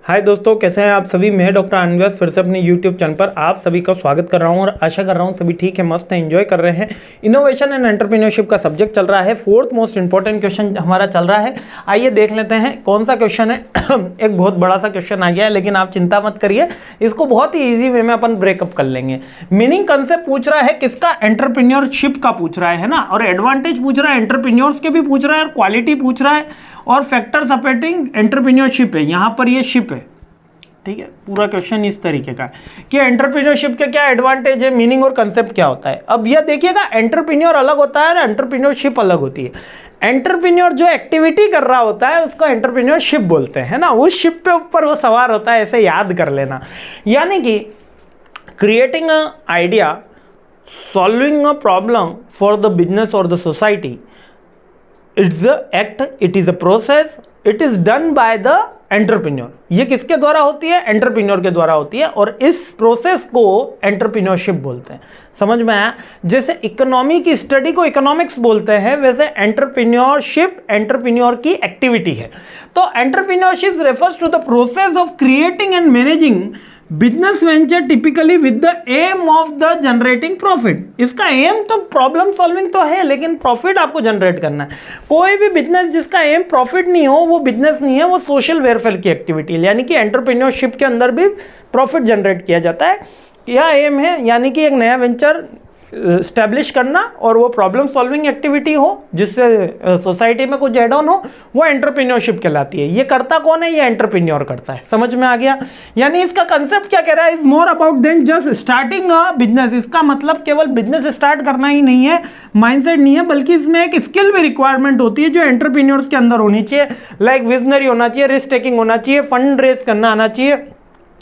हाय दोस्तों, कैसे हैं आप सभी। मैं डॉक्टर अनव्यास फिर से अपने यूट्यूब चैनल पर आप सभी का स्वागत कर रहा हूं और आशा कर रहा हूं सभी ठीक है, मस्त है, एंजॉय कर रहे हैं। इनोवेशन एंड एंटरप्रेन्योरशिप का सब्जेक्ट चल रहा है। फोर्थ मोस्ट इंपॉर्टेंट क्वेश्चन हमारा चल रहा है। आइए देख लेते हैं कौन सा क्वेश्चन है। एक बहुत बड़ा सा क्वेश्चन आ गया है, लेकिन आप चिंता मत करिए, इसको बहुत ही ईजी वे में अपन ब्रेकअप कर लेंगे। मीनिंग कंसेप्ट पूछ रहा है किसका, एंटरप्रेन्योरशिप का पूछ रहा है ना, और एडवांटेज पूछ रहा है, एंटरप्रेन्योर्स के भी पूछ रहा है, और क्वालिटी पूछ रहा है, और फैक्टर सपोर्टिंग एंटरप्रेन्योरशिप है। यहां पर ये शिप है, ठीक है। पूरा क्वेश्चन इस तरीके का है कि एंटरप्रेन्योरशिप के क्या एडवांटेज है, मीनिंग और कंसेप्ट क्या होता है। अब यह देखिएगा, एंटरप्रेन्योर अलग होता है और एंटरप्रेन्योरशिप अलग होती है। एंटरप्रेन्योर जो एक्टिविटी कर रहा होता है उसको एंटरप्रेन्योरशिप बोलते हैं ना, उस शिप पे ऊपर वो सवार होता है, ऐसे याद कर लेना। यानी कि creating a idea, solving a problem for the business और the society, it's a act, it is a process, it is done by the entrepreneur. ये किसके द्वारा होती है, एंटरप्रेन्योर के द्वारा होती है, और इस प्रोसेस को एंटरप्रेन्योरशिप बोलते हैं। समझ में आया। जैसे इकोनॉमी की स्टडी को इकोनॉमिक्स बोलते हैं, वैसे एंटरप्रेन्योरशिप एंटरप्रेन्योर की एक्टिविटी है। तो entrepreneurship refers to the process of creating and managing business venture typically with the aim of the generating profit. इसका एम तो प्रॉब्लम सॉल्विंग तो है, लेकिन प्रॉफिट आपको जनरेट करना है। कोई भी बिजनेस जिसका एम प्रॉफिट नहीं हो वो बिजनेस नहीं है, वो सोशल वेलफेयर की एक्टिविटी है। यानी कि एंटरप्रेन्योरशिप के अंदर भी प्रॉफिट जनरेट किया जाता है। यह एम है, यानी कि एक नया वेंचर स्टैब्लिश करना, और वो प्रॉब्लम सॉल्विंग एक्टिविटी हो जिससे सोसाइटी में कुछ एड ऑन हो, वो एंटरप्रेन्योरशिप कहलाती है। ये करता कौन है, ये एंटरप्रेन्योर करता है। समझ में आ गया। यानी इसका कंसेप्ट क्या कह रहा है, is more about than just starting a business. इसका मतलब केवल बिजनेस स्टार्ट करना ही नहीं है, माइंडसेट नहीं है, बल्कि इसमें एक स्किल भी रिक्वायरमेंट होती है जो एंटरप्रेन्योर्स के अंदर होनी चाहिए। लाइक विजनरी होना चाहिए, रिस्क टेकिंग होना चाहिए, फंड रेज करना आना चाहिए,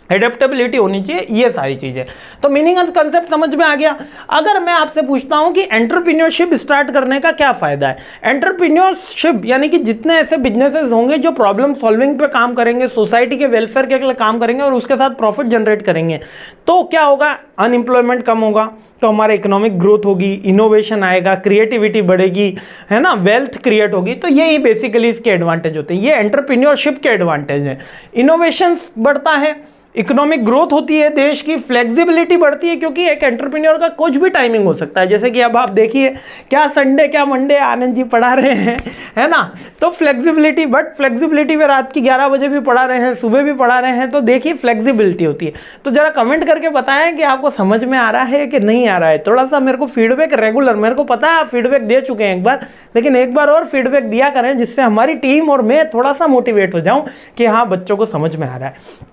एडेप्टेबिलिटी होनी चाहिए, ये सारी चीजें। तो मीनिंग एंड कंसेप्ट समझ में आ गया। अगर मैं आपसे पूछता हूं कि एंटरप्रेन्योरशिप स्टार्ट करने का क्या फायदा है। एंटरप्रेन्योरशिप यानी कि जितने ऐसे बिजनेसेस होंगे जो प्रॉब्लम सॉल्विंग पे काम करेंगे, सोसाइटी के वेलफेयर के लिए काम करेंगे और उसके साथ प्रॉफिट जनरेट करेंगे, तो क्या होगा, अनएम्प्लॉयमेंट कम होगा, तो हमारा इकोनॉमिक ग्रोथ होगी, इनोवेशन आएगा, क्रिएटिविटी बढ़ेगी, है ना, वेल्थ क्रिएट होगी। तो यही बेसिकली इसके एडवांटेज होते हैं। ये एंटरप्रेन्योरशिप के एडवांटेज हैं। इनोवेशन बढ़ता है, इकोनॉमिक ग्रोथ होती है, देश की फ्लेक्सिबिलिटी बढ़ती है, क्योंकि एक एंटरप्रेन्योर का कुछ भी टाइमिंग हो सकता है। जैसे कि अब आप देखिए, क्या संडे क्या मंडे आनंद जी पढ़ा रहे हैं, है ना, तो फ्लेक्सिबिलिटी, बट फ्लेक्सिबिलिटी में रात की 11 बजे भी पढ़ा रहे हैं, सुबह भी पढ़ा रहे हैं, तो देखिए फ्लेक्सिबिलिटी होती है। तो जरा कमेंट करके बताएं कि आपको समझ में आ रहा है कि नहीं आ रहा है। थोड़ा सा मेरे को फीडबैक रेगुलर, मेरे को पता है आप फीडबैक दे चुके हैं एक बार, लेकिन एक बार और फीडबैक दिया करें, जिससे हमारी टीम और मैं थोड़ा सा मोटिवेट हो जाऊं कि हाँ, बच्चों को समझ में आ रहा है।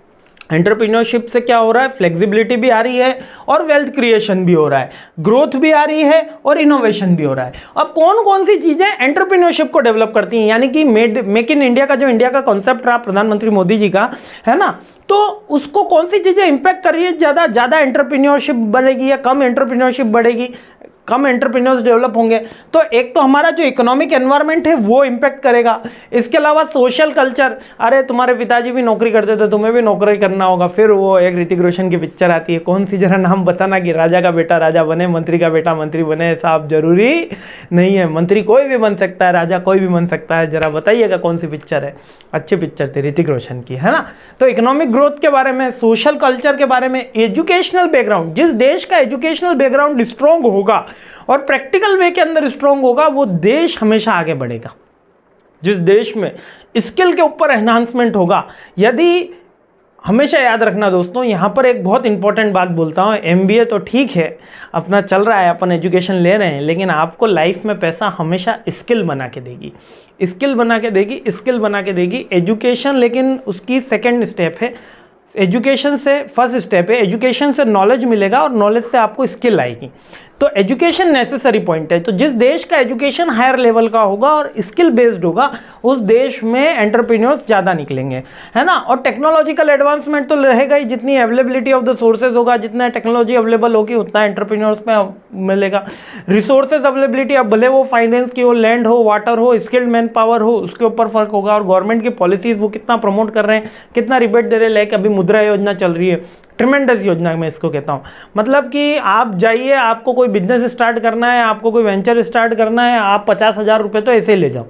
एंटरप्रेन्योरशिप से क्या हो रहा है, फ्लेक्सिबिलिटी भी आ रही है और वेल्थ क्रिएशन भी हो रहा है, ग्रोथ भी आ रही है और इनोवेशन भी हो रहा है। अब कौन कौन सी चीजें एंटरप्रेन्योरशिप को डेवलप करती हैं, यानी कि मेक इन इंडिया का जो इंडिया का कॉन्सेप्ट रहा प्रधानमंत्री मोदी जी का, है ना, तो उसको कौन सी चीजें इंपैक्ट कर रही है, ज्यादा एंटरप्रेन्योरशिप बढ़ेगी या कम एंटरप्रेन्योरशिप बढ़ेगी, कम एंटरप्रेन्योर्स डेवलप होंगे। तो एक तो हमारा जो इकोनॉमिक एनवायरनमेंट है वो इंपैक्ट करेगा। इसके अलावा सोशल कल्चर, अरे तुम्हारे पिताजी भी नौकरी करते थे, तुम्हें भी नौकरी करना होगा। फिर वो एक ऋतिक रोशन की पिक्चर आती है, कौन सी, जरा नाम बताना, कि राजा का बेटा राजा बने, मंत्री का बेटा मंत्री बने। साहब जरूरी नहीं है, मंत्री कोई भी बन सकता है, राजा कोई भी बन सकता है। जरा बताइएगा कौन सी पिक्चर है, अच्छी पिक्चर थी ऋतिक रोशन की, है ना। तो इकोनॉमिक ग्रोथ के बारे में, सोशल कल्चर के बारे में, एजुकेशनल बैकग्राउंड, जिस देश का एजुकेशनल बैकग्राउंड स्ट्रॉन्ग होगा और प्रैक्टिकल वे के अंदर स्ट्रॉन्ग होगा, वो देश हमेशा आगे बढ़ेगा। जिस देश में स्किल के ऊपर एनहांसमेंट होगा, यदि, हमेशा याद रखना दोस्तों, यहां पर एक बहुत इंपॉर्टेंट बात बोलता हूं, एमबीए तो ठीक है अपना चल रहा है, अपन एजुकेशन ले रहे हैं, लेकिन आपको लाइफ में पैसा हमेशा स्किल बना के देगी, स्किल बना के देगी, स्किल बना के देगी। एजुकेशन लेकिन उसकी सेकेंड स्टेप है, एजुकेशन से फर्स्ट स्टेप है। एजुकेशन से नॉलेज मिलेगा और नॉलेज से आपको स्किल आएगी। तो एजुकेशन नेसेसरी पॉइंट है। तो जिस देश का एजुकेशन हायर लेवल का होगा और स्किल बेस्ड होगा, उस देश में एंटरप्रेन्योर्स ज़्यादा निकलेंगे, है ना। और टेक्नोलॉजिकल एडवांसमेंट तो रहेगा ही, जितनी अवेलेबिलिटी ऑफ द सोर्सेज होगा, जितना टेक्नोलॉजी अवेलेबल होगी, उतना एंटरप्रेन्योर्स में मिलेगा। रिसोर्सेज अवेलेबिलिटी, अब भले वो फाइनेंस की हो, लैंड हो, वाटर हो, स्किल्ड मैन पावर हो, उसके ऊपर फर्क होगा। और गवर्नमेंट की पॉलिसीज वो कितना प्रमोट कर रहे हैं, कितना रिबेट दे रहे हैं। लाइक अभी मुद्रा योजना चल रही है, ट्रिमेंडस योजना मैं इसको कहता हूँ। मतलब कि आप जाइए, आपको कोई बिजनेस स्टार्ट करना है, आपको कोई वेंचर स्टार्ट करना है, आप 50,000 रुपये तो ऐसे ही ले जाओ,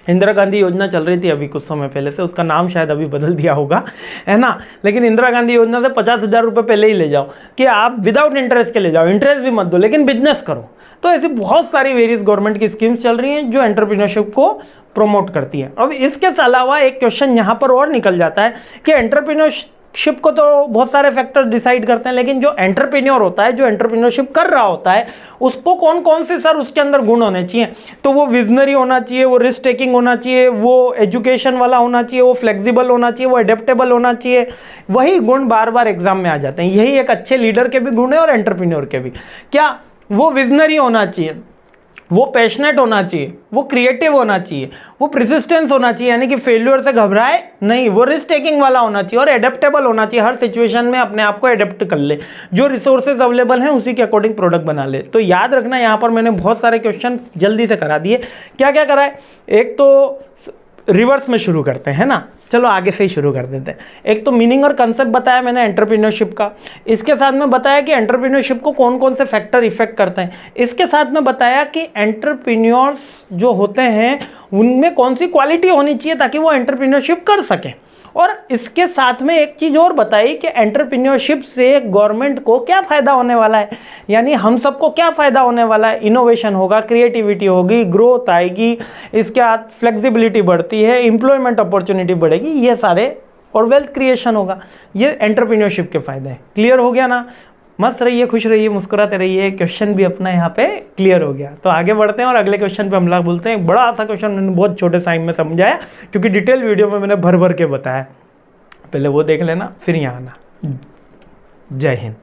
इंदिरा गांधी योजना चल रही थी अभी कुछ समय पहले से, उसका नाम शायद अभी बदल दिया होगा, है ना। लेकिन इंदिरा गांधी योजना से 50,000 रुपये पहले ही ले जाओ कि आप विदाउट इंटरेस्ट के ले जाओ, इंटरेस्ट भी मत दो लेकिन बिजनेस करो। तो ऐसी बहुत सारी वेरियस गवर्नमेंट की स्कीम्स चल रही हैं जो एंटरप्रेन्योरशिप को प्रमोट करती है। अब इसके अलावा एक क्वेश्चन यहाँ पर और निकल जाता है कि एंटरप्रेन्योरशिप को तो बहुत सारे फैक्टर्स डिसाइड करते हैं, लेकिन जो एंटरप्रेन्योर होता है, जो एंटरप्रेन्योरशिप कर रहा होता है, उसको कौन कौन से सर उसके अंदर गुण होने चाहिए? तो वो विजनरी होना चाहिए, वो रिस्क टेकिंग होना चाहिए, वो एजुकेशन वाला होना चाहिए, वो फ्लेक्सिबल होना चाहिए, वो एडेप्टेबल होना चाहिए। वही गुण बार बार एग्जाम में आ जाते हैं। यही एक अच्छे लीडर के भी गुण है और एंटरप्रेन्योर के भी। क्या? वो विजनरी होना चाहिए, वो पैशनेट होना चाहिए, वो क्रिएटिव होना चाहिए, वो प्रिसिस्टेंस होना चाहिए, यानी कि फेल्यूर से घबराए नहीं, वो रिस्क टेकिंग वाला होना चाहिए और एडेप्टेबल होना चाहिए, हर सिचुएशन में अपने आप को एडेप्ट कर ले, जो रिसोर्सेज अवेलेबल हैं उसी के अकॉर्डिंग प्रोडक्ट बना ले। तो याद रखना, यहाँ पर मैंने बहुत सारे क्वेश्चन जल्दी से करा दिए। क्या क्या करा है? एक तो रिवर्स में शुरू करते हैं ना, चलो आगे से ही शुरू कर देते हैं। एक तो मीनिंग और कंसेप्ट बताया मैंने एंटरप्रेन्योरशिप का, इसके साथ में बताया कि एंटरप्रेन्योरशिप को कौन कौन से फैक्टर इफेक्ट करते हैं, इसके साथ में बताया कि एंटरप्रेन्योर्स जो होते हैं उनमें कौन सी क्वालिटी होनी चाहिए ताकि वो एंटरप्रेन्योरशिप कर सकें। और इसके साथ में एक चीज़ और बताई कि एंटरप्रेन्योरशिप से गवर्नमेंट को क्या फ़ायदा होने वाला है, यानी हम सबको क्या फ़ायदा होने वाला है। इनोवेशन होगा, क्रिएटिविटी होगी, ग्रोथ आएगी, इसके बाद फ्लेक्सिबिलिटी बढ़ती है, एम्प्लॉयमेंट अपॉर्चुनिटी बढ़ेगी, ये सारे, और वेल्थ क्रिएशन होगा। ये एंटरप्रेन्योरशिप के फ़ायदे हैं। क्लियर हो गया ना? मस्त रहिए, खुश रहिए, मुस्कुराते रहिए। क्वेश्चन भी अपना यहाँ पे क्लियर हो गया। तो आगे बढ़ते हैं और अगले क्वेश्चन पे हमला बोलते हैं। बड़ा सा क्वेश्चन मैंने बहुत छोटे टाइम में समझाया क्योंकि डिटेल वीडियो में मैंने भर भर के बताया। पहले वो देख लेना फिर यहाँ आना। जय हिंद।